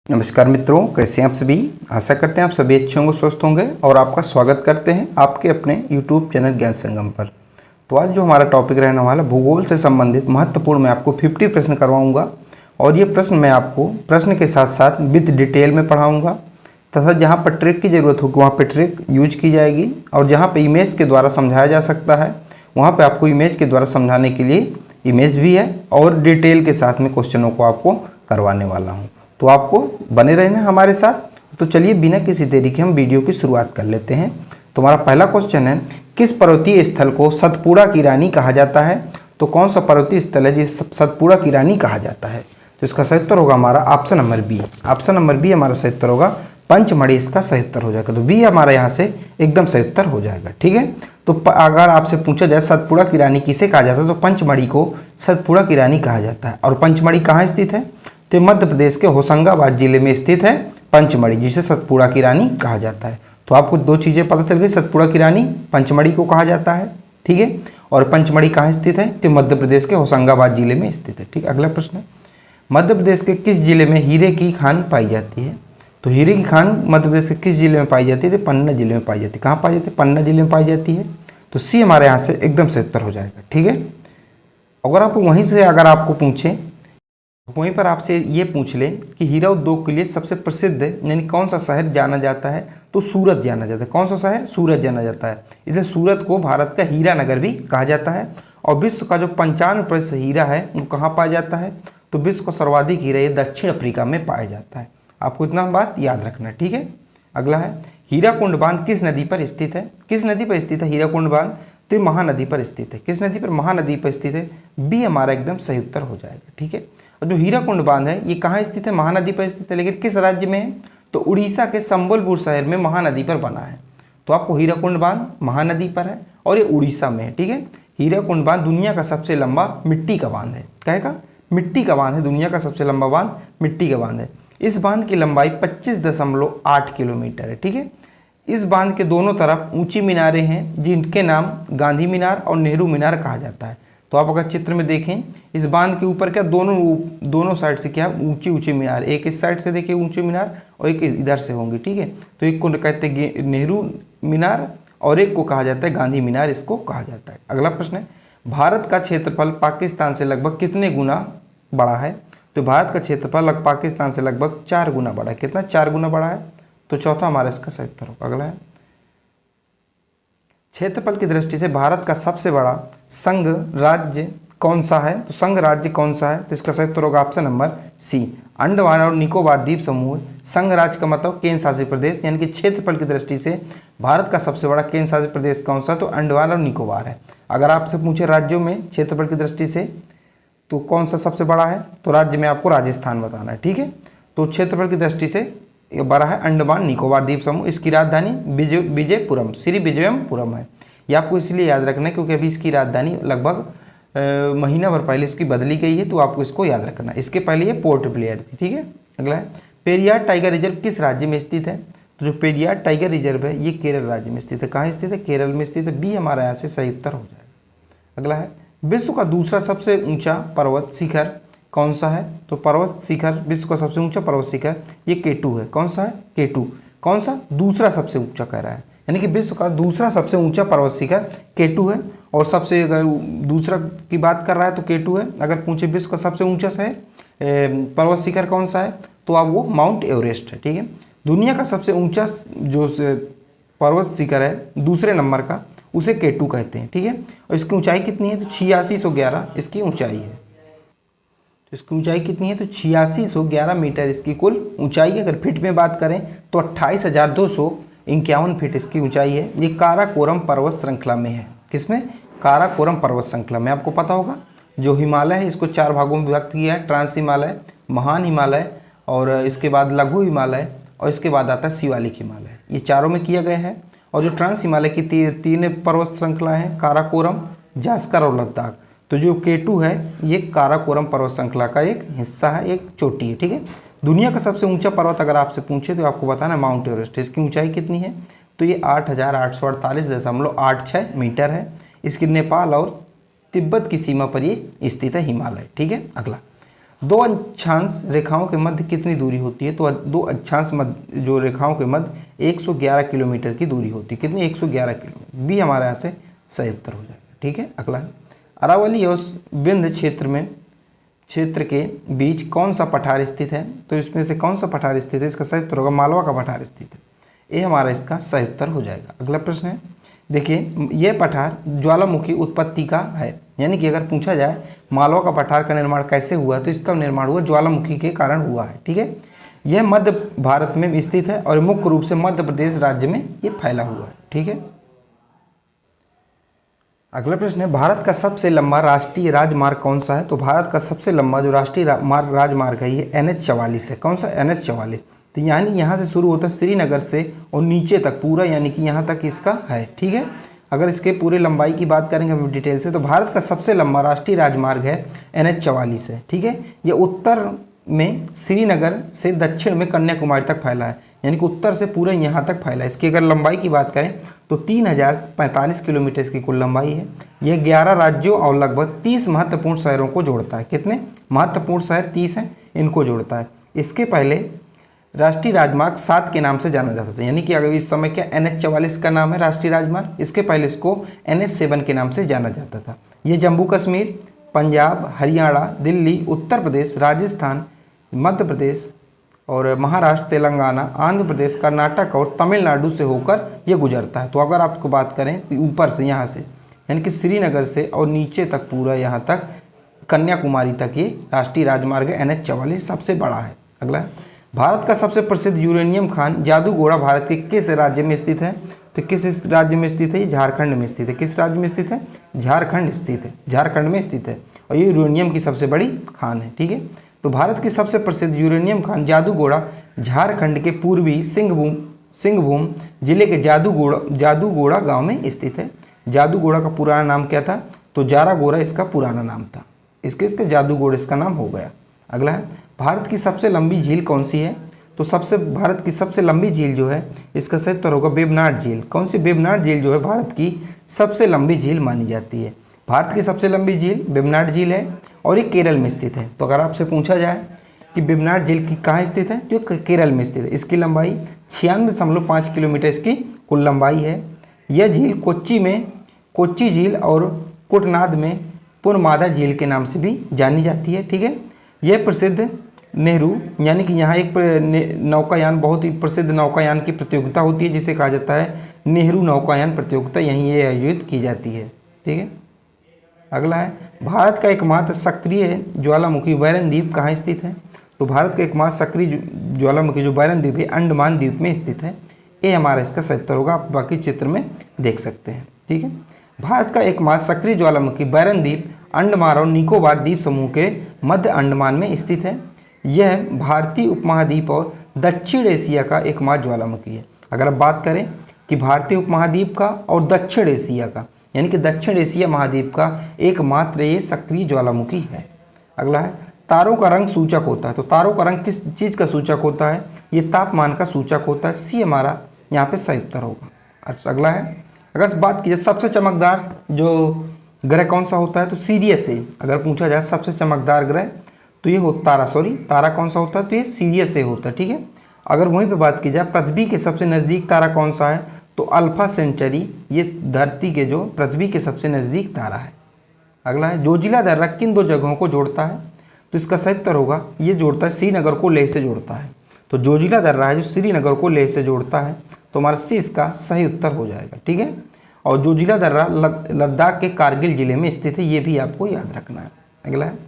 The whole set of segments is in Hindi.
नमस्कार मित्रों, कैसे हैं आप सभी। आशा करते हैं आप सभी अच्छे होंगे, स्वस्थ होंगे और आपका स्वागत करते हैं आपके अपने YouTube चैनल ज्ञान संगम पर। तो आज जो हमारा टॉपिक रहने वाला भूगोल से संबंधित महत्वपूर्ण मैं आपको 50 प्रश्न करवाऊंगा और ये प्रश्न मैं आपको प्रश्न के साथ साथ विद डिटेल में पढ़ाऊँगा तथा जहाँ पर ट्रिक की ज़रूरत होगी वहाँ पर ट्रिक यूज की जाएगी और जहाँ पर इमेज के द्वारा समझाया जा सकता है वहाँ पर आपको इमेज के द्वारा समझाने के लिए इमेज भी है और डिटेल के साथ में क्वेश्चनों को आपको करवाने वाला हूँ। तो आपको बने रहना हमारे साथ। तो चलिए बिना किसी देरी के हम वीडियो की शुरुआत कर लेते हैं। तो हमारा पहला क्वेश्चन है, किस पर्वतीय स्थल को सतपुड़ा की रानी कहा जाता है। तो कौन सा पर्वतीय स्थल है जिसे सतपुड़ा की रानी कहा जाता है। तो इसका सही उत्तर होगा हमारा option number B. Option number B हमारा सही उत्तर होगा, पंचमढ़ी इसका सही उत्तर हो जाएगा। तो बी हमारा यहाँ से एकदम सही उत्तर हो जाएगा। ठीक है, तो अगर आपसे पूछा जाए सतपुड़ा की रानी किसे कहा जाता है तो पंचमढ़ी को सतपुड़ा की रानी कहा जाता है। और पंचमढ़ी कहाँ स्थित है तो मध्य प्रदेश के होशंगाबाद जिले में स्थित है पंचमढ़ी, जिसे सतपुड़ा की रानी कहा जाता है। तो आपको दो चीज़ें पता चल गई, सतपुड़ा की रानी पंचमढ़ी को कहा जाता है। ठीक है, और पंचमढ़ी कहाँ स्थित है तो मध्य प्रदेश के होशंगाबाद जिले में स्थित है। ठीक, अगला प्रश्न है, मध्य प्रदेश के किस जिले में हीरे की खान पाई जाती है। तो हीरे की खान मध्य प्रदेश के किस जिले में पाई जाती है तो पन्ना जिले में पाई जाती है। कहाँ पाई जाती है, पन्ना जिले में पाई जाती है। तो सी हमारे यहाँ से एकदम सही उत्तर हो जाएगा। ठीक है, अगर आप वहीं से अगर आपको पूछें वहीं पर आपसे ये पूछ लें कि हीरा उद्योग के लिए सबसे प्रसिद्ध यानी कौन सा शहर जाना जाता है तो सूरत जाना जाता है। कौन सा शहर, सूरत जाना जाता है। इसलिए सूरत को भारत का हीरा नगर भी कहा जाता है। और विश्व का जो 95% हीरा है वो कहाँ पाया जाता है तो विश्व का सर्वाधिक हीरा ये दक्षिण अफ्रीका में पाया जाता है। आपको इतना बात याद रखना है। ठीक है, अगला है, हीराकुंड बांध किस नदी पर स्थित है। किस नदी पर स्थित है हीराकुंड बांध तो ये महानदी पर स्थित है। किस नदी पर, महानदी पर स्थित है। बी हमारा एकदम सही उत्तर हो जाएगा। ठीक है, और जो हीराकुंड बांध है ये कहाँ स्थित है, महानदी पर स्थित है। लेकिन किस राज्य में है तो उड़ीसा के संबलपुर शहर में महानदी पर बना है। तो आपको हीराकुंड बांध महानदी पर है और ये उड़ीसा में है। ठीक है, हीराकुंड बांध दुनिया का सबसे लंबा मिट्टी का बांध है। कहेगा मिट्टी का बांध है, दुनिया का सबसे लंबा बांध मिट्टी का बांध है। इस बांध की लंबाई 25.8 किलोमीटर है। ठीक है, इस बांध के दोनों तरफ ऊंची मीनारें हैं जिनके नाम गांधी मीनार और नेहरू मीनार कहा जाता है। तो आप अगर चित्र में देखें इस बांध के ऊपर क्या दोनों साइड से क्या ऊंची ऊंची मीनार, एक इस साइड से देखिए ऊंची मीनार और एक इधर से होंगी। ठीक है, तो एक को कहते हैं नेहरू मीनार और एक को कहा जाता है गांधी मीनार, इसको कहा जाता है। अगला प्रश्न है, भारत का क्षेत्रफल पाकिस्तान से लगभग कितने गुना बड़ा है। तो भारत का क्षेत्रफल पाकिस्तान से लगभग 4 गुना बड़ा है। कितना, 4 गुना बड़ा है। तो चौथा हमारा इसका सही उत्तर होगा। अगला है, क्षेत्रफल की दृष्टि से भारत का सबसे बड़ा संघ राज्य कौन सा है। तो संघ राज्य कौन सा है तो इसका सही उत्तर होगा ऑप्शन नंबर सी, अंडमान और निकोबार द्वीप समूह। संघ राज्य का मतलब केंद्र शासित प्रदेश, यानी कि क्षेत्रफल की दृष्टि से भारत का सबसे बड़ा केंद्र शासित प्रदेश कौन सा तो अंडमान और निकोबार है। अगर आपसे पूछे राज्यों में क्षेत्रफल की दृष्टि से तो कौन सा सबसे बड़ा है तो राज्य में आपको राजस्थान बताना है। ठीक है, तो क्षेत्रफल की दृष्टि से ये बड़ा है अंडमान निकोबार द्वीप समूह। इसकी राजधानी विजयपुरम, श्री विजयपुरम है। ये आपको इसलिए याद रखना है क्योंकि अभी इसकी राजधानी लगभग महीना भर पहले इसकी बदली गई है, तो आपको इसको याद रखना है। इसके पहले ये पोर्ट ब्लेयर थी। ठीक है, अगला है, पेरियार टाइगर रिजर्व किस राज्य में स्थित है। तो जो पेरियार टाइगर रिजर्व है ये केरल राज्य में स्थित है। कहाँ स्थित है, केरल में स्थित है। बी हमारा यहाँ से सही उत्तर हो जाएगा। अगला है, विश्व का दूसरा सबसे ऊंचा पर्वत शिखर कौन सा है। तो पर्वत शिखर, विश्व का सबसे ऊंचा पर्वत शिखर ये K2 है। कौन सा है, K2। कौन सा, दूसरा सबसे ऊंचा कह रहा है, यानी कि विश्व का दूसरा सबसे ऊंचा पर्वत शिखर K2 है। और सबसे अगर दूसरा की बात कर रहा है तो K2 है। अगर पूछे विश्व का सबसे ऊंचा शहर पर्वत शिखर कौन सा है तो अब वो माउंट एवरेस्ट है। ठीक है, दुनिया का सबसे ऊंचा जो पर्वत शिखर है दूसरे नंबर का उसे K2 कहते हैं। ठीक है, और इसकी ऊंचाई कितनी है तो 8611 इसकी ऊंचाई है। तो इसकी ऊंचाई कितनी है तो 8611 मीटर इसकी कुल ऊंचाई है। अगर फीट में बात करें तो 28,251 फीट इसकी ऊंचाई है। ये काराकोरम पर्वत श्रृंखला में है। किसमें, काराकोरम पर्वत श्रृंखला में। आपको पता होगा जो हिमालय है इसको 4 भागों में विभक्त किया है, ट्रांस हिमालय, महान हिमालय और इसके बाद लघु हिमालय और इसके बाद आता है शिवालिक हिमालय। ये चारों में किया गया है। और जो ट्रांस हिमालय की तीन पर्वत श्रृंखला हैं, काराकोरम, जास्कर और लद्दाख। तो जो K2 है ये काराकोरम पर्वत श्रृंखला का एक हिस्सा है, एक चोटी है। ठीक है, दुनिया का सबसे ऊंचा पर्वत अगर आपसे पूछे तो आपको बताना माउंट एवरेस्ट। इसकी ऊंचाई कितनी है तो ये 8,848.86 मीटर है। इसकी नेपाल और तिब्बत की सीमा पर ये स्थित है हिमालय। ठीक है, अगला, दो अक्षांश रेखाओं के मध्य कितनी दूरी होती है? तो दो अक्षांश मध्य जो रेखाओं के मध्य 111 किलोमीटर की दूरी होती है। कितनी? 111 किलोमीटर। बी हमारे यहाँ से सही उत्तर हो जाएगा। ठीक है, अगला है अरावली और विंध्य क्षेत्र के बीच कौन सा पठार स्थित है? तो इसमें से कौन सा पठार स्थित है? इसका सही उत्तर होगा मालवा का पठार स्थित है। ये हमारा इसका सही उत्तर हो जाएगा। अगला प्रश्न है, देखिए यह पठार ज्वालामुखी उत्पत्ति का है, यानी कि अगर पूछा जाए मालवा का पठार का निर्माण कैसे हुआ, तो इसका निर्माण हुआ ज्वालामुखी के कारण हुआ है। ठीक है, यह मध्य भारत में स्थित है और मुख्य रूप से मध्य प्रदेश राज्य में ये फैला हुआ है। ठीक है, अगला प्रश्न है, भारत का सबसे लंबा राष्ट्रीय राजमार्ग कौन सा है? तो भारत का सबसे लंबा जो राष्ट्रीय राजमार्ग है ये NH44 है। कौन सा? NH44। तो यानी यहाँ से शुरू होता है श्रीनगर से और नीचे तक पूरा, यानी कि यहाँ तक इसका है। ठीक है, अगर इसके पूरे लंबाई की बात करेंगे हम डिटेल से, तो भारत का सबसे लंबा राष्ट्रीय राजमार्ग है NH44 है। ठीक है, ये उत्तर में श्रीनगर से दक्षिण में कन्याकुमारी तक फैला है, यानी कि उत्तर से पूरे यहाँ तक फैला है। इसकी अगर लंबाई की बात करें तो 3045 किलोमीटर इसकी कुल लंबाई है। यह 11 राज्यों और लगभग 30 महत्वपूर्ण शहरों को जोड़ता है। कितने महत्वपूर्ण शहर? 30 हैं, इनको जोड़ता है। इसके पहले राष्ट्रीय राजमार्ग 7 के नाम से जाना जाता था, यानी कि अगर इस समय क्या NH44 का नाम है राष्ट्रीय राजमार्ग, इसके पहले इसको NH7 के नाम से जाना जाता था। ये जम्मू कश्मीर, पंजाब, हरियाणा, दिल्ली, उत्तर प्रदेश, राजस्थान, मध्य प्रदेश और महाराष्ट्र, तेलंगाना, आंध्र प्रदेश, कर्नाटक और तमिलनाडु से होकर ये गुजरता है। तो अगर आपको बात करें ऊपर से यहाँ से, यानी कि श्रीनगर से और नीचे तक पूरा यहाँ तक कन्याकुमारी तक ये राष्ट्रीय राजमार्ग NH44 सबसे बड़ा है। अगला, भारत का सबसे प्रसिद्ध यूरेनियम खान जादूगोड़ा भारत के किस राज्य में स्थित है? तो किस राज्य में स्थित है? ये झारखंड में स्थित है। किस राज्य में स्थित है? झारखंड स्थित है, झारखंड में स्थित है और ये यूरेनियम की सबसे बड़ी खान है। ठीक है, तो भारत की सबसे प्रसिद्ध यूरेनियम खान जादूगोड़ा झारखंड के पूर्वी सिंहभूम जिले के जादूगोड़ा गांव में स्थित है। जादूगोड़ा का पुराना नाम क्या था? तो जारागोरा इसका पुराना नाम था, इसके जादूगोड़ा इसका नाम हो गया। अगला है, भारत की सबसे लंबी झील कौन सी है? तो भारत की सबसे लंबी झील जो है इसका सही उत्तर होगा वेबनाड झील। कौन सी? वेबनाड झील जो है भारत की सबसे लंबी झील मानी जाती है। भारत की सबसे लंबी झील वेबनाड झील है और ये केरल में स्थित है। तो अगर आपसे पूछा जाए कि वेबनाड झील की कहाँ स्थित है, जो केरल में स्थित है। इसकी लंबाई 96.5 किलोमीटर इसकी कुल लंबाई है। यह झील कोच्चि झील और कुटनाद में पुनमादा झील के नाम से भी जानी जाती है। ठीक है, यह प्रसिद्ध नेहरू, यानी कि यहाँ एक नौकायान, बहुत ही प्रसिद्ध नौकायान की प्रतियोगिता होती है जिसे कहा जाता है नेहरू नौकायान प्रतियोगिता, यहीं ये आयोजित की जाती है। ठीक है, अगला है, भारत का एकमात्र सक्रिय ज्वालामुखी बैरन द्वीप कहाँ स्थित है? तो भारत का एकमात्र सक्रिय ज्वालामुखी जो बैरन द्वीप है अंडमान द्वीप में स्थित है। ये हमारा इसका सही उत्तर होगा, आप बाकी चित्र में देख सकते हैं। ठीक है, भारत का एकमात्र सक्रिय ज्वालामुखी बैरन द्वीप अंडमान और निकोबार द्वीप समूह के मध्य अंडमान में स्थित है। यह भारतीय उपमहाद्वीप और दक्षिण एशिया का एकमात्र ज्वालामुखी है। अगर आप बात करें कि भारतीय उपमहाद्वीप का और दक्षिण एशिया का, यानी कि दक्षिण एशिया महाद्वीप का एकमात्र ये सक्रिय ज्वालामुखी है। अगला है, तारों का रंग सूचक होता है। तो तारों का रंग किस चीज़ का सूचक होता है? ये तापमान का सूचक होता है। सी हमारा यहाँ पे सही उत्तर होगा। अच्छा, अगला है, अगर बात की जाए सबसे चमकदार जो ग्रह कौन सा होता है, तो सीरियस ए। अगर पूछा जाए सबसे चमकदार ग्रह तो ये हो तारा कौन सा होता है? तो ये सीरियस ए होता है। ठीक है, अगर वहीं पे बात की जाए पृथ्वी के सबसे नज़दीक तारा कौन सा है, तो अल्फा सेंचुरी, ये धरती के जो पृथ्वी के सबसे नज़दीक तारा है। अगला है, जोजिला दर्रा किन दो जगहों को जोड़ता है? तो इसका सही उत्तर होगा, ये जोड़ता है श्रीनगर को लेह से जोड़ता है। तो जोजिला दर्रा है जो श्रीनगर को लेह से जोड़ता है, तो हमारा सी इसका सही उत्तर हो जाएगा। ठीक है, और जोजिला दर्रा लद्दाख के कारगिल जिले में स्थित है, ये भी आपको याद रखना है। अगला है,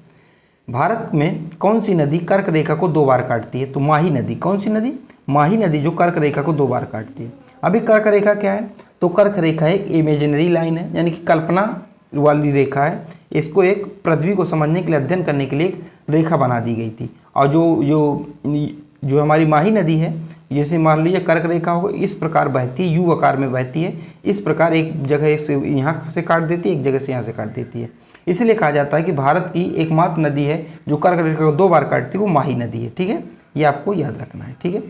भारत में कौन सी नदी कर्क रेखा को 2 बार काटती है? तो माही नदी। कौन सी नदी? माही नदी जो कर्क रेखा को 2 बार काटती है। अभी कर्क रेखा क्या है? तो कर्क रेखा एक इमेजिनरी लाइन है, यानी कि कल्पना वाली रेखा है। इसको एक पृथ्वी को समझने के लिए, अध्ययन करने के लिए एक रेखा बना दी गई थी। और जो हमारी माही नदी है, जैसे मान लीजिए कर्क रेखा हो, इस प्रकार बहती है, यू आकार में बहती है। इस प्रकार एक जगह से यहाँ से काट देती है, एक जगह से यहाँ से काट देती है। इसलिए कहा जाता है कि भारत की एकमात्र नदी है जो कर्क रेखा को 2 बार काटती है, वो माही नदी है। ठीक है, ये आपको याद रखना है। ठीक है,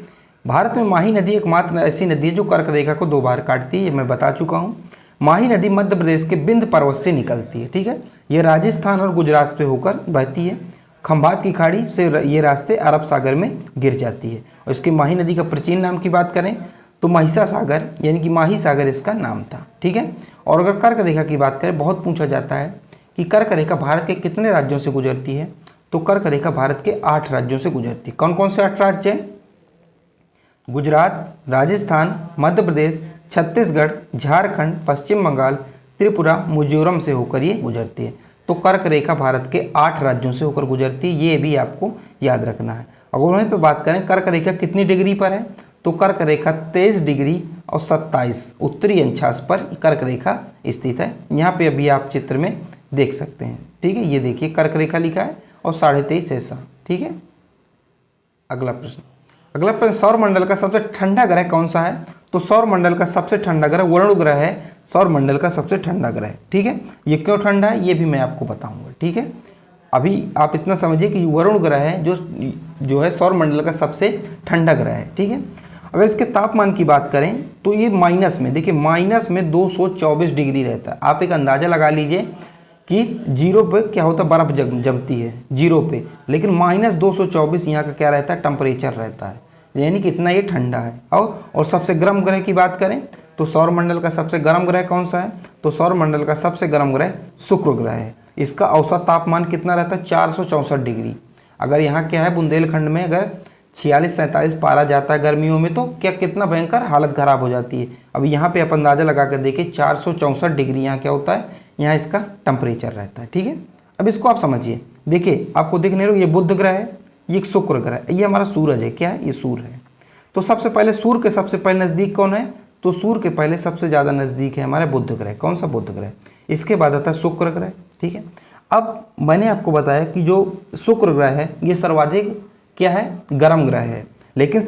भारत में माही नदी एकमात्र ऐसी नदी है जो कर्क रेखा को 2 बार काटती है, ये मैं बता चुका हूँ। माही नदी मध्य प्रदेश के बिंद पर्वत से निकलती है। ठीक है, ये राजस्थान और गुजरात पे होकर बहती है। खंभात की खाड़ी से ये रास्ते अरब सागर में गिर जाती है। और इसकी माही नदी का प्राचीन नाम की बात करें तो महिषा सागर यानी कि माही सागर इसका नाम था। ठीक है। और अगर कर्क रेखा की बात करें, बहुत पूछा जाता है कि कर्क रेखा भारत के कितने राज्यों से गुजरती है, तो कर्क रेखा भारत के 8 राज्यों से गुजरती है। कौन कौन से 8 राज्य हैं? गुजरात, राजस्थान, मध्य प्रदेश, छत्तीसगढ़, झारखंड, पश्चिम बंगाल, त्रिपुरा, मिजोरम से होकर ये गुजरती है। तो कर्क रेखा भारत के 8 राज्यों से होकर गुजरती है, ये भी आपको याद रखना है। अगर वहीं पे बात करें कर्क रेखा कितनी डिग्री पर है, तो कर्क रेखा 23 डिग्री और 27 उत्तरी अक्षांश पर कर्क रेखा स्थित है। यहाँ पे अभी आप चित्र में देख सकते हैं। ठीक है, ये देखिए कर्क रेखा लिखा है और 23.5 ऐसा। ठीक है। अगला प्रश्न, सौर मंडल का सबसे ठंडा ग्रह कौन सा है? तो सौर मंडल का सबसे ठंडा ग्रह वरुण ग्रह है, सौर मंडल का सबसे ठंडा ग्रह। ठीक है। ये क्यों ठंडा है ये भी मैं आपको बताऊंगा। ठीक है। अभी आप इतना समझिए कि वरुण ग्रह है जो है सौर मंडल का सबसे ठंडा ग्रह है। ठीक है। अगर इसके तापमान की बात करें तो ये माइनस में, देखिए माइनस में 224 डिग्री रहता है। आप एक अंदाज़ा लगा लीजिए कि 0 पे क्या होता है, बर्फ़ जमती है 0 पे, लेकिन -224 यहाँ का क्या रहता है, टेम्परेचर रहता है, यानी कि इतना ये ठंडा है। और सबसे गर्म ग्रह की बात करें तो सौरमंडल का सबसे गर्म ग्रह कौन सा है? तो सौरमंडल का सबसे गर्म ग्रह शुक्र ग्रह है। इसका औसत तापमान कितना रहता है? 464 डिग्री। अगर यहाँ क्या है, बुंदेलखंड में अगर 46-47 पारा जाता है गर्मियों में तो क्या कितना भयंकर हालत ख़राब हो जाती है। अब यहाँ पे आप अंदाज़ा लगा कर देखिए 464 डिग्री यहाँ क्या होता है, यहाँ इसका टेम्परेचर रहता है। ठीक है। अब इसको आप समझिए, देखिए आपको दिख नहीं रहा, ये बुध ग्रह है, ये एक शुक्र ग्रह है, ये हमारा सूरज है। क्या है? ये सूर्य है। तो सबसे पहले सूर्य के सबसे पहले नज़दीक कौन है? तो सूर्य के पहले सबसे ज़्यादा नज़दीक है हमारे बुध ग्रह। कौन सा? बुध ग्रह। इसके बाद आता है शुक्र ग्रह। ठीक है। अब मैंने आपको बताया कि जो शुक्र ग्रह है ये सर्वाधिक क्या है, गर्म ग्रह है, लेकिन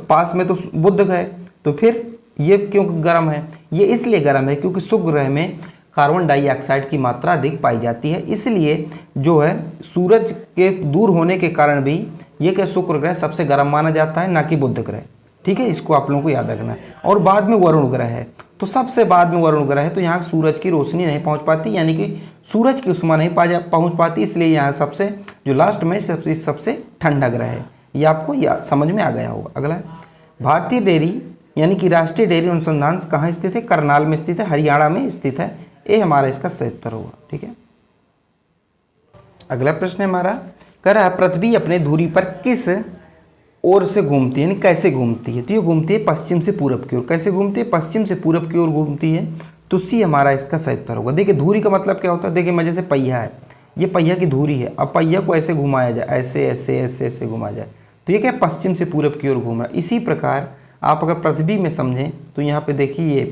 पास में तो बुध ग्रह, तो फिर ये क्यों गर्म है? ये इसलिए गर्म है क्योंकि शुक्र ग्रह में कार्बन डाइऑक्साइड की मात्रा अधिक पाई जाती है, इसलिए जो है सूरज के दूर होने के कारण भी ये क्या शुक्र ग्रह सबसे गर्म माना जाता है, ना कि बुध ग्रह। ठीक है, इसको आप लोगों को याद रखना है। और बाद में वरुण ग्रह है, तो सबसे बाद में वरुण ग्रह है, तो यहाँ सूरज की रोशनी नहीं पहुँच पाती, यानी कि सूरज की उष्मा नहीं पहुँच पाती, इसलिए यहाँ सबसे जो लास्ट में सबसे ठंडा ग्रह है। ये आपको याद समझ में आ गया होगा। अगला है भारतीय डेयरी यानी कि राष्ट्रीय डेयरी अनुसंधान कहाँ स्थित है? करनाल में स्थित है, हरियाणा में स्थित है। ये हमारा इसका सही उत्तर होगा। ठीक है। अगला प्रश्न है हमारा, कह रहा है पृथ्वी अपने धुरी पर किस ओर से घूमती है, यानी कैसे घूमती है? तो ये घूमती है पश्चिम से पूरब की ओर। कैसे घूमती है? पश्चिम से पूरब की ओर घूमती है। तो सी हमारा इसका सही उत्तर होगा। देखिए धुरी का मतलब क्या होता है? देखिए जैसे पहिया है, ये पहिया की धुरी है। अब पहिया को ऐसे घुमाया जाए, ऐसे ऐसे ऐसे ऐसे घुमाया जाए, तो ये क्या पश्चिम से पूरब की ओर घूम रहा है। इसी प्रकार आप अगर पृथ्वी में समझें तो यहाँ पे देखिए ये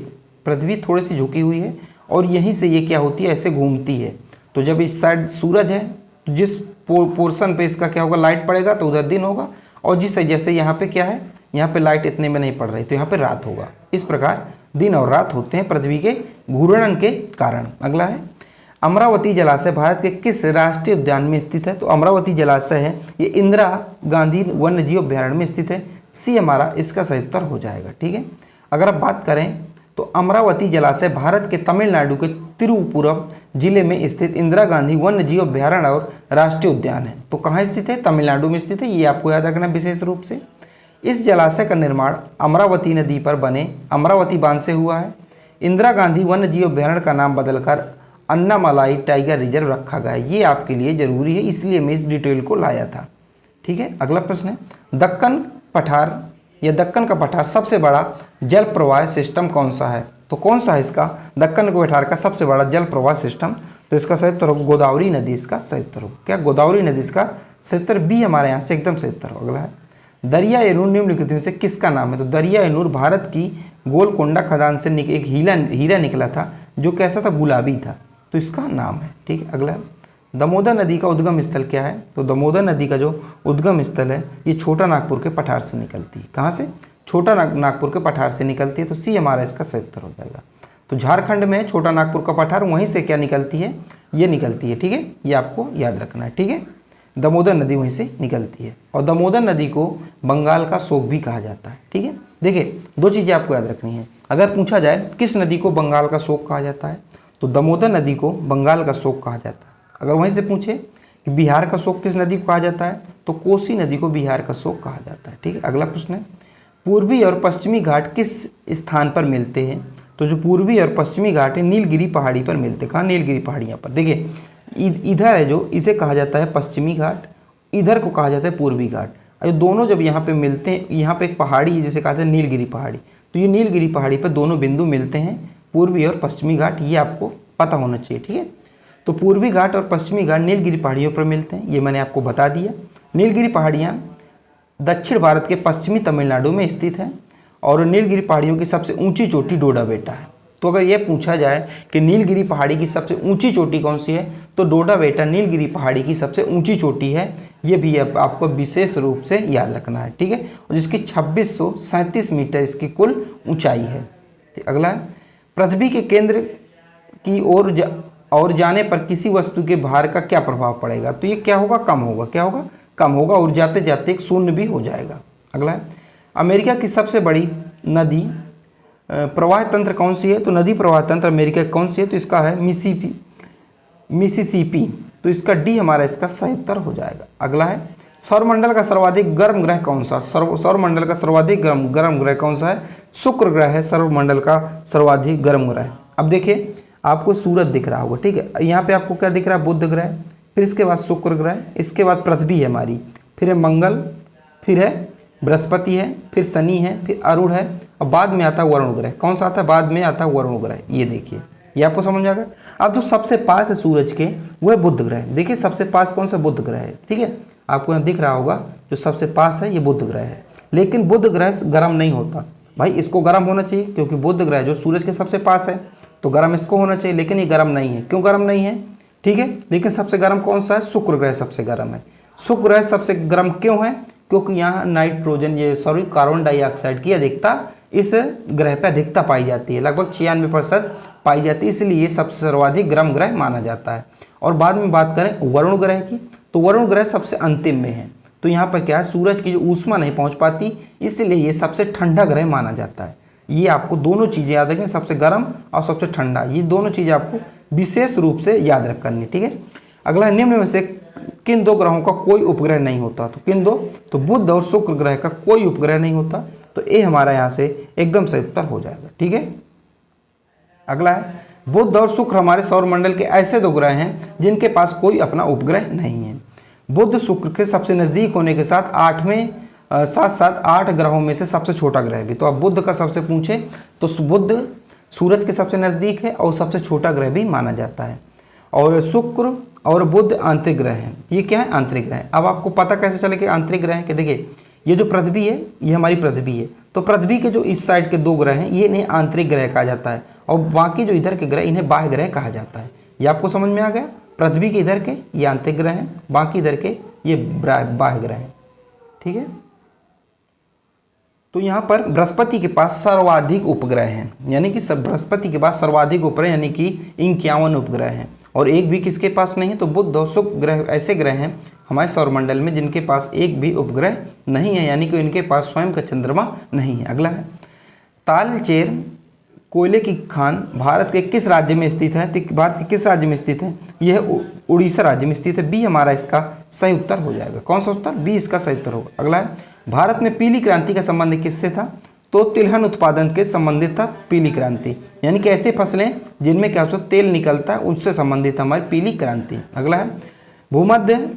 पृथ्वी थोड़ी सी झुकी हुई है और यहीं से ये क्या होती है, ऐसे घूमती है। तो जब इस साइड सूरज है तो जिस पोर्शन पे इसका क्या होगा, लाइट पड़ेगा तो उधर दिन होगा, और जिस जैसे यहाँ पे क्या है, यहाँ पे लाइट इतने में नहीं पड़ रही तो यहाँ पे रात होगा। इस प्रकार दिन और रात होते हैं पृथ्वी के घूर्णन के कारण। अगला है अमरावती जलाशय भारत के किस राष्ट्रीय उद्यान में स्थित है? तो अमरावती जलाशय है ये इंदिरा गांधी वन्य जीव अभ्यारण्य में स्थित है। सी हमारा इसका सही उत्तर हो जाएगा। ठीक है। अगर आप बात करें तो अमरावती जलाशय भारत के तमिलनाडु के तिरुपुरम जिले में स्थित इंदिरा गांधी वन्य जीव अभ्यारण्य और राष्ट्रीय उद्यान है। तो कहाँ स्थित है? तमिलनाडु में स्थित है। ये आपको याद रखना विशेष रूप से। इस जलाशय का निर्माण अमरावती नदी पर बने अमरावती बांध से हुआ है। इंदिरा गांधी वन्य जीव अभ्यारण्य का नाम बदलकर अन्नामलाई टाइगर रिजर्व रखा गया है। ये आपके लिए जरूरी है, इसलिए मैं इस डिटेल को लाया था। ठीक है। अगला प्रश्न है दक्कन पठार या दक्कन का पठार सबसे बड़ा जल प्रवाह सिस्टम कौन सा है? तो कौन सा है इसका दक्कन के पठार का सबसे बड़ा जल प्रवाह सिस्टम? तो इसका सही उत्तर होगा गोदावरी नदी। इसका सही उत्तर होगा क्या? गोदावरी नदी। इसका सही उत्तर बी हमारे यहाँ से एकदम सही उत्तर होगा। अगला है दरिया एनूर निम्नलिखित में से किसका नाम है? तो दरिया एनूर भारत की गोलकोंडा खदान से एक हीरा निकला था जो कैसा था, गुलाबी था, तो इसका नाम है। ठीक है। अगला दामोदर नदी का उद्गम स्थल क्या है? तो दामोदर नदी का जो उद्गम स्थल है ये छोटा नागपुर के पठार से निकलती है। कहाँ से? छोटा नागपुर के पठार से निकलती है। तो सी हमारा इसका सही उत्तर हो जाएगा। तो झारखंड में छोटा नागपुर का पठार, वहीं से क्या निकलती है, ये निकलती है। ठीक है, ये आपको याद रखना है। ठीक है, दामोदर नदी वहीं से निकलती है और दामोदर नदी को बंगाल का शोक भी कहा जाता है। ठीक है, देखिए दो चीज़ें आपको याद रखनी है। अगर पूछा जाए किस नदी को बंगाल का शोक कहा जाता है, तो दामोदर नदी को बंगाल का शोक कहा जाता है। अगर वहीं से पूछे कि बिहार का शोक किस नदी को कहा जाता है, तो कोसी नदी को बिहार का शोक कहा जाता है। ठीक है, अगला प्रश्न है, पूर्वी और पश्चिमी घाट किस स्थान पर मिलते हैं, तो जो पूर्वी और पश्चिमी घाट है नीलगिरी पहाड़ी पर मिलते हैं। कहाँ, नीलगिरी पहाड़ियाँ पर। देखिए इधर है जो, इसे कहा जाता है पश्चिमी घाट, इधर को कहा जाता है पूर्वी घाट। और दोनों जब यहाँ पे मिलते हैं, यहाँ पे एक पहाड़ी है जिसे कहते हैं नीलगिरी पहाड़ी, तो ये नीलगिरी पहाड़ी पर दोनों बिंदु मिलते हैं, पूर्वी और पश्चिमी घाट, ये आपको पता होना चाहिए। ठीक है, तो पूर्वी घाट और पश्चिमी घाट नीलगिरी पहाड़ियों पर मिलते हैं, ये मैंने आपको बता दिया। नीलगिरी पहाड़ियाँ दक्षिण भारत के पश्चिमी तमिलनाडु में स्थित है और नीलगिरी पहाड़ियों की सबसे ऊंची चोटी डोडा बेटा है। तो अगर यह पूछा जाए कि नीलगिरी पहाड़ी की सबसे ऊंची चोटी कौन सी है, तो डोडा बेटा नीलगिरी पहाड़ी की सबसे ऊंची चोटी है। ये भी आपको विशेष रूप से याद रखना है। ठीक है, और जिसकी 2637 मीटर इसकी कुल ऊंचाई है। अगला है, पृथ्वी के केंद्र की ओर जाने पर किसी वस्तु के भार का क्या प्रभाव पड़ेगा, तो ये क्या होगा, कम होगा। क्या होगा, कम होगा, और जाते जाते एक शून्य भी हो जाएगा। अगला है, अमेरिका की सबसे बड़ी नदी प्रवाह तंत्र कौन सी है, तो नदी प्रवाह तंत्र अमेरिका की कौन सी है, तो इसका है मिसिसिपी, तो इसका डी हमारा इसका सही उत्तर हो जाएगा। अगला है, सौरमंडल का सर्वाधिक गर्म ग्रह कौन सा, सौरमंडल का सर्वाधिक गर्म ग्रह कौन सा है, शुक्र ग्रह है सौरमंडल का सर्वाधिक गर्म ग्रह। अब देखिए आपको सूरज दिख रहा होगा, ठीक है, यहाँ पे आपको क्या दिख रहा है, बुध ग्रह, फिर इसके बाद शुक्र ग्रह, इसके बाद पृथ्वी है हमारी, फिर है मंगल, फिर है बृहस्पति है, फिर शनि है, फिर अरुण है, और बाद में आता है वरुण ग्रह। कौन सा आता है, बाद में आता है वरुण ग्रह। ये देखिए, ये आपको समझ आ गया। अब जो सबसे पास है सूरज के वो है बुध ग्रह। देखिए सबसे पास कौन सा, बुध ग्रह है। ठीक है, आपको यहाँ दिख रहा होगा जो सबसे पास है ये बुध ग्रह है। लेकिन बुध ग्रह गर्म नहीं होता भाई, इसको गर्म होना चाहिए क्योंकि बुध ग्रह जो सूरज के सबसे पास है तो गर्म इसको होना चाहिए, लेकिन ये गर्म नहीं है। क्यों गर्म नहीं है, ठीक है, लेकिन सबसे गर्म कौन सा है, शुक्र ग्रह सबसे गर्म है। शुक्र ग्रह सबसे गर्म क्यों है, क्योंकि यहाँ कार्बन डाइऑक्साइड की अधिकता इस ग्रह पर अधिकता पाई जाती है, लगभग 96% पाई जाती है, इसलिए ये सबसे सर्वाधिक गर्म ग्रह माना जाता है। और बाद में बात करें वरुण ग्रह की, तो वरुण ग्रह सबसे अंतिम में है। तो यहाँ पर क्या है, सूरज की जो ऊष्मा नहीं पहुँच पाती, इसलिए ये सबसे ठंडा ग्रह माना जाता है। ये आपको दोनों चीज़ें याद रखें, सबसे गर्म और सबसे ठंडा, ये दोनों चीज़ें आपको विशेष रूप से याद रख करनी। ठीक है, अगला निम्न में से किन दो ग्रहों का कोई उपग्रह नहीं होता, तो किन दो, तो बुध और शुक्र ग्रह का कोई उपग्रह नहीं होता, तो ये हमारा यहाँ से एकदम सही उत्तर हो जाएगा। ठीक है, अगला है, बुध और शुक्र हमारे सौरमंडल के ऐसे दो ग्रह हैं जिनके पास कोई अपना उपग्रह नहीं है। बुध शुक्र के सबसे नज़दीक होने के साथ साथ साथ 8 ग्रहों में से सबसे छोटा ग्रह भी। तो अब बुध का सबसे पूछे तो बुध सूरज के सबसे नज़दीक है और सबसे छोटा ग्रह भी माना जाता है। और शुक्र और बुध आंतरिक ग्रह हैं। ये क्या है, आंतरिक ग्रह। अब आपको पता कैसे चले कि आंतरिक ग्रह है, कि देखिए ये जो पृथ्वी है ये हमारी पृथ्वी है, तो पृथ्वी के जो इस साइड के 2 ग्रह हैं ये इन्हें आंतरिक ग्रह कहा जाता है, और बाकी जो इधर के ग्रह इन्हें बाह्य ग्रह कहा जाता है। ये आपको समझ में आ गया, पृथ्वी के इधर के ये आंतरिक ग्रह हैं, बाकी इधर के ये बाह्य ग्रह हैं। ठीक है, तो यहाँ पर बृहस्पति के पास सर्वाधिक उपग्रह हैं, यानी कि बृहस्पति के पास सर्वाधिक उपग्रह यानी कि 51 उपग्रह हैं, और एक भी किसके पास नहीं है, तो बुध और शुक्र ग्रह ऐसे ग्रह हैं हमारे सौरमंडल में जिनके पास एक भी उपग्रह नहीं है, यानी कि इनके पास स्वयं का चंद्रमा नहीं है। अगला है, तालचेर कोयले की खान भारत के किस राज्य में स्थित है, तो भारत के किस राज्य में स्थित है, यह उड़ीसा राज्य में स्थित है। बी हमारा इसका सही उत्तर हो जाएगा। कौन सा उत्तर, बी इसका सही उत्तर होगा। अगला है, भारत में पीली क्रांति का संबंध किससे था, तो तिलहन उत्पादन के संबंधित था पीली क्रांति, यानी कि ऐसी फसलें जिनमें क्या होता है तेल निकलता है उससे संबंधित हमारी पीली क्रांति। अगला है, भूमध्य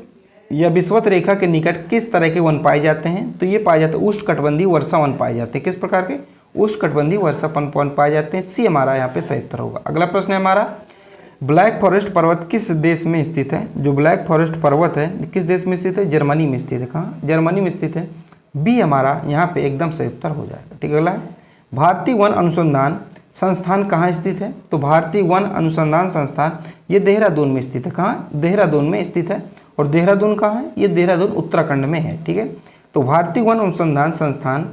या विषुवत रेखा के निकट किस तरह के वन पाए जाते हैं, तो ये पाए जाते हैं उष्णकटिबंधीय वर्षा वन पाए जाते हैं। किस प्रकार के, उष्णकटिबंधीय वर्षा वन पाए जाते हैं। सी हमारा यहाँ पे सही उत्तर होगा। अगला प्रश्न है हमारा, ब्लैक फॉरेस्ट पर्वत किस देश में स्थित है, जो ब्लैक फॉरेस्ट पर्वत है किस देश में स्थित है, जर्मनी में स्थित है। कहाँ, जर्मनी में स्थित है। बी हमारा यहाँ पे एकदम सही उत्तर हो जाएगा। ठीक है, अगला है, भारतीय वन अनुसंधान संस्थान कहाँ स्थित है, तो भारतीय वन अनुसंधान संस्थान ये देहरादून में स्थित है। कहाँ, देहरादून में स्थित है। और देहरादून कहाँ है, ये देहरादून उत्तराखंड में है। ठीक है, तो भारतीय वन अनुसंधान संस्थान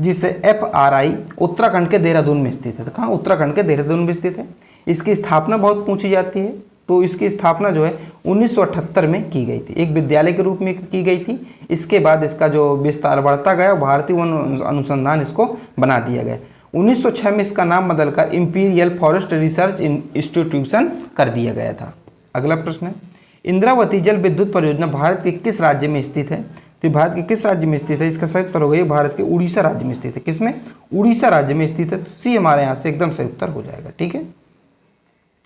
जिसे FRI उत्तराखंड के देहरादून में स्थित है। तो कहाँ, उत्तराखंड के देहरादून में स्थित है। इसकी स्थापना बहुत पूछी जाती है, तो इसकी स्थापना जो है 1978 में की गई थी, एक विद्यालय के रूप में की गई थी। इसके बाद इसका जो विस्तार बढ़ता गया, भारतीय वन अनुसंधान इसको बना दिया गया। 1906 में इसका नाम बदलकर इंपीरियल फॉरेस्ट रिसर्च इंस्टीट्यूशन कर दिया गया था। अगला प्रश्न है, इंद्रावती जल विद्युत परियोजना भारत के किस राज्य में स्थित है? तो भारत के किस राज्य में स्थित है? इसका सही उत्तर होगा ये भारत के उड़ीसा राज्य में स्थित है। किसमें? उड़ीसा राज्य में स्थित है। तो सी हमारे यहाँ से एकदम सही उत्तर हो जाएगा। ठीक है,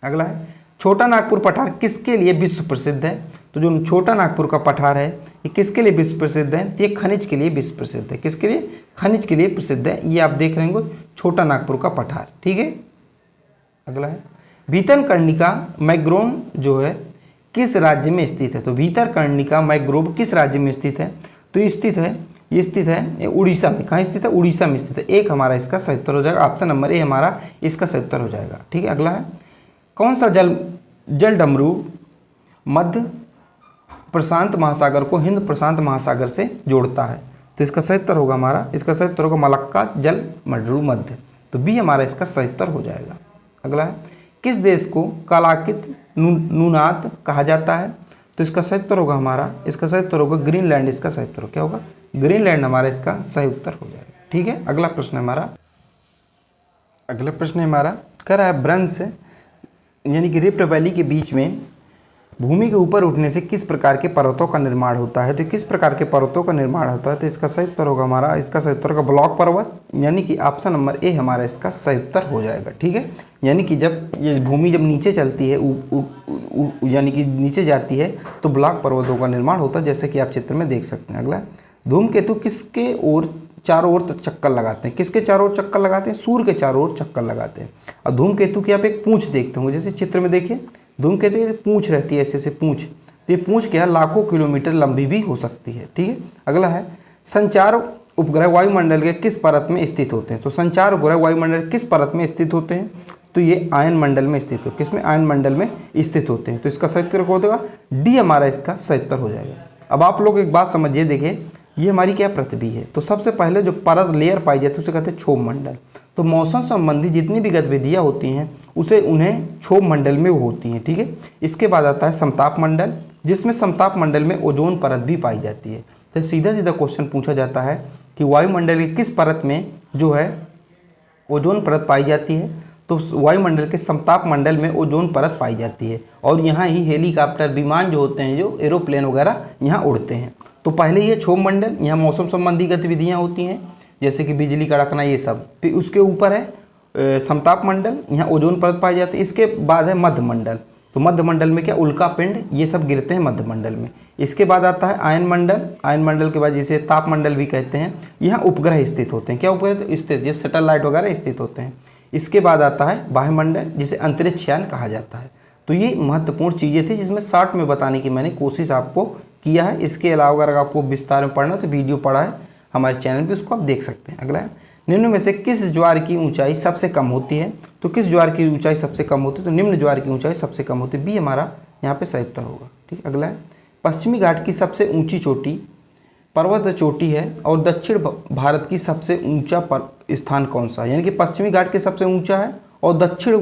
अगला है छोटा नागपुर पठार किसके लिए विश्व प्रसिद्ध है? तो जो छोटा नागपुर का पठार है ये किसके लिए विश्व प्रसिद्ध है? तो ये खनिज के लिए विश्व प्रसिद्ध है। किसके लिए? खनिज के लिए प्रसिद्ध है। ये आप देख रहे होंगे छोटा नागपुर का पठार। ठीक है, अगला है भीतरकर्णिका मैग्रोव जो है किस राज्य में स्थित है? तो भीतरकर्णिका मैग्रोव किस राज्य में स्थित है? तो ये स्थित है उड़ीसा में। कहाँ स्थित है? उड़ीसा में स्थित है। एक हमारा इसका सही उत्तर हो जाएगा। ऑप्शन नंबर ए हमारा इसका सही उत्तर हो जाएगा। ठीक है, अगला है कौन सा जल डमरू मध्य प्रशांत महासागर को हिंद प्रशांत महासागर से जोड़ता है? तो इसका सही उत्तर होगा हमारा, इसका सही उत्तर होगा मलक्का जल डमरू मध्य। तो बी हमारा इसका सही उत्तर हो जाएगा। अगला है किस देश को कलाकित नूनात कहा जाता है? तो इसका सही उत्तर होगा हमारा, इसका सही उत्तर होगा ग्रीनलैंड। इसका सही उत्तर क्या होगा? ग्रीनलैंड हमारा इसका सही उत्तर हो जाएगा। ठीक है, अगला प्रश्न हमारा कह रहा है ब्रंश यानी कि रिफ्ट वैली के बीच में भूमि के ऊपर उठने से किस प्रकार के पर्वतों का निर्माण होता है? तो किस प्रकार के पर्वतों का निर्माण होता है? तो इसका सही उत्तर होगा हमारा, इसका सही उत्तर होगा ब्लॉक पर्वत, यानी कि ऑप्शन नंबर ए हमारा इसका सही उत्तर हो जाएगा। ठीक है, यानी कि जब ये भूमि जब नीचे चलती है यानी कि नीचे जाती है तो ब्लॉक पर्वतों का निर्माण होता है, जैसे कि आप चित्र में देख सकते हैं। अगला धूमकेतु किसके ओर चारों ओर चक्कर लगाते हैं? किसके चारों ओर चक्कर लगाते हैं? सूर्य के चारों ओर चक्कर लगाते हैं। और धूमकेतु की आप एक पूंछ देखते होंगे, जैसे चित्र में देखिए धूमकेतु की पूंछ रहती है ऐसे पूंछ। तो ये पूंछ क्या है? लाखों किलोमीटर लंबी भी हो सकती है। ठीक है, अगला है संचार उपग्रह वायुमंडल के किस परत में स्थित होते हैं? तो संचार उपग्रह वायुमंडल किस परत में स्थित होते हैं? तो ये आयन मंडल में स्थित हो। किसमें? आयन मंडल में स्थित होते हैं। तो इसका सही उत्तर हो जाएगा डी हमारा इसका सही उत्तर हो जाएगा। अब आप लोग एक बात समझिए, देखिए ये हमारी क्या पृथ्वी है, तो सबसे पहले जो परत लेयर पाई जाती है उसे कहते हैं क्षोभ मंडल। तो मौसम संबंधी जितनी भी गतिविधियाँ होती हैं उन्हें क्षोभ मंडल में होती हैं। ठीक है, इसके बाद आता है समताप मंडल, जिसमें समताप मंडल में ओजोन परत भी पाई जाती है। तो सीधा सीधा क्वेश्चन पूछा जाता है कि वायुमंडल की किस परत में जो है ओजोन परत पाई जाती है? तो वायुमंडल के समताप मंडल में ओजोन परत पाई जाती है, और यहाँ ही हेलीकॉप्टर विमान जो होते हैं, जो एरोप्लेन वगैरह यहाँ उड़ते हैं। तो पहले ये क्षोभ मंडल, यहाँ मौसम संबंधी गतिविधियाँ होती हैं जैसे कि बिजली कड़कना ये सब। फिर उसके ऊपर है समताप मंडल, यहाँ ओजोन परत पाई जाती है। इसके बाद है मध्य मंडल। तो मध्य मंडल में क्या? उल्का पिंड ये सब गिरते हैं मध्य मंडल में। इसके बाद आता है आयन मंडल। आयन मंडल के बाद जिसे ताप मंडल भी कहते हैं, यहाँ उपग्रह स्थित होते हैं। क्या उपग्रह स्थित? जैसे सैटेलाइट वगैरह स्थित होते हैं। इसके बाद आता है वायुमंडल, जिसे अंतरिक्ष यान कहा जाता है। तो ये महत्वपूर्ण चीज़ें थी जिसमें शॉर्ट में बताने की मैंने कोशिश आपको किया है। इसके अलावा अगर आपको विस्तार में पढ़ना तो वीडियो पढ़ा है हमारे चैनल पे, उसको आप देख सकते हैं। अगला है निम्न में से किस ज्वार की ऊंचाई सबसे कम होती है? तो किस ज्वार की ऊंचाई सबसे कम होती है? तो निम्न ज्वार की ऊंचाई सबसे कम होती है। बी हमारा यहाँ पे सही उत्तर होगा। ठीक, अगला है पश्चिमी घाट की सबसे ऊंची चोटी पर्वत चोटी है और दक्षिण भारत की सबसे ऊंचा स्थान कौन सा है? यानी कि पश्चिमी घाट के सबसे ऊंचा है और दक्षिण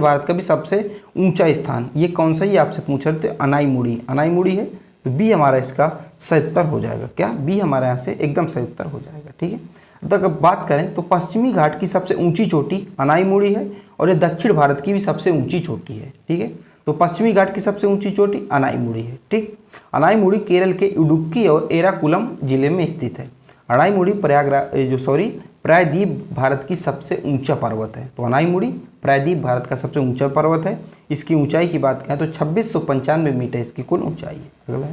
भारत का भी सबसे ऊंचा स्थान ये कौन सा? ये आपसे पूछ रहे थे, अनाईमुड़ी है। तो बी हमारा इसका सही उत्तर हो जाएगा। क्या? बी हमारे यहाँ से एकदम सही उत्तर हो जाएगा। ठीक है, अब तक अब बात करें तो पश्चिमी घाट की सबसे ऊंची चोटी अनाईमुड़ी है और ये दक्षिण भारत की भी सबसे ऊंची चोटी है। ठीक है, तो पश्चिमी घाट की सबसे ऊंची चोटी अनाईमुड़ी है। ठीक, अनाईमुड़ी केरल के इडुक्की और एराकुलम जिले में स्थित है। अनाईमुड़ी प्रायद्वीप भारत की सबसे ऊंचा पर्वत है। तो अनाईमुड़ी प्रायद्वीप भारत का सबसे ऊंचा पर्वत है। इसकी ऊंचाई की बात करें तो 2695 मीटर इसकी कुल ऊंचाई है।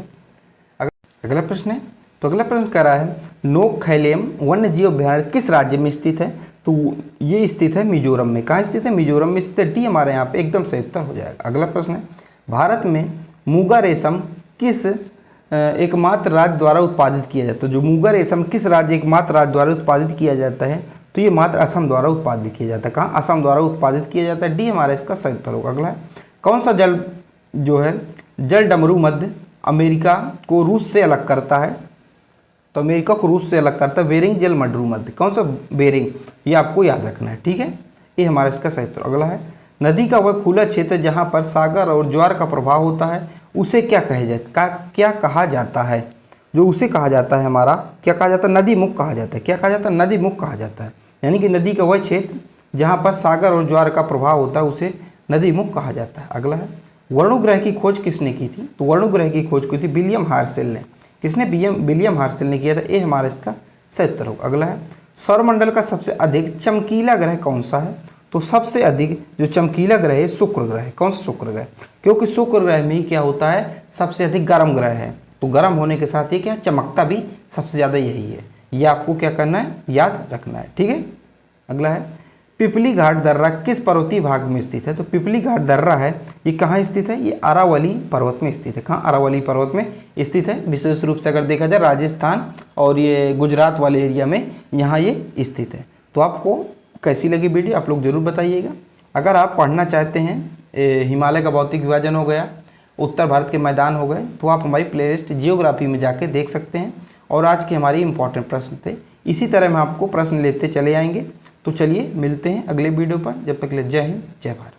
अगला प्रश्न है, तो अगला प्रश्न कह रहा है नोकखैलेम वन्य जीव अभयारण्य किस राज्य में स्थित है? तो ये स्थित है मिजोरम में। कहाँ स्थित है? मिजोरम में स्थित है। डी हमारे यहाँ पे एकदम सही उत्तर हो जाएगा। अगला प्रश्न है भारत में मूंगा रेशम किस एकमात्र राज्य द्वारा उत्पादित किया जाता है? जो मूंगा रेशम किस राज्य एकमात्र राज्य द्वारा उत्पादित किया जाता है? तो ये मात्र असम द्वारा उत्पादित किया जाता है। कहाँ? असम द्वारा उत्पादित किया जाता है। डी हमारा इसका सही उत्तर होगा। अगला है कौन सा जल डमरू मध्य अमेरिका को रूस से अलग करता है? तो अमेरिका को रूस से अलग करता है बेरिंग जल डमरू मध्य। कौन सा? बेरिंग, ये आपको याद रखना है। ठीक है, ये हमारा इसका सही उत्तर। अगला है नदी का वह खुला क्षेत्र जहाँ पर सागर और ज्वार का प्रभाव होता है उसे क्या कहा जाता है? जो उसे कहा जाता है हमारा क्या कहा जाता है? नदी मुख कहा जाता है। क्या कहा जाता है? नदी मुख कहा जाता है। यानी कि नदी का वह क्षेत्र जहाँ पर सागर और ज्वार का प्रभाव होता है उसे नदी मुख कहा जाता है। अगला है वर्णोग्रह की खोज किसने की थी? तो वर्णोग्रह की खोज की थी विलियम हार्शेल ने। किसने? विलियम हार्शेल ने किया था। ये हमारा इसका सही उत्तर होगा। अगला है, सौरमंडल का सबसे अधिक चमकीला ग्रह कौन सा है? तो सबसे अधिक जो चमकीला ग्रह है शुक्र ग्रह है। कौन सा? शुक्र ग्रह, क्योंकि शुक्र ग्रह में ही क्या होता है, सबसे अधिक गर्म ग्रह है। तो गर्म होने के साथ ही क्या चमकता भी सबसे ज़्यादा यही है। ये आपको क्या करना है, याद रखना है। ठीक है। अगला है, पिपली घाट दर्रा किस पर्वतीय भाग में स्थित है? तो पिपली घाट दर्रा है, ये कहाँ स्थित है? ये अरावली पर्वत में स्थित है। कहाँ? अरावली पर्वत में स्थित है। विशेष रूप से अगर देखा जाए राजस्थान और ये गुजरात वाले एरिया में यहाँ ये स्थित है। तो आपको कैसी लगी वीडियो आप लोग जरूर बताइएगा। अगर आप पढ़ना चाहते हैं, हिमालय का भौतिक विभाजन हो गया, उत्तर भारत के मैदान हो गए, तो आप हमारी प्लेलिस्ट जियोग्राफी में जाके देख सकते हैं। और आज के हमारी इंपॉर्टेंट प्रश्न थे। इसी तरह हम आपको प्रश्न लेते चले आएंगे। तो चलिए मिलते हैं अगले वीडियो पर। जब तक के लिए जय हिंद, जय भारत।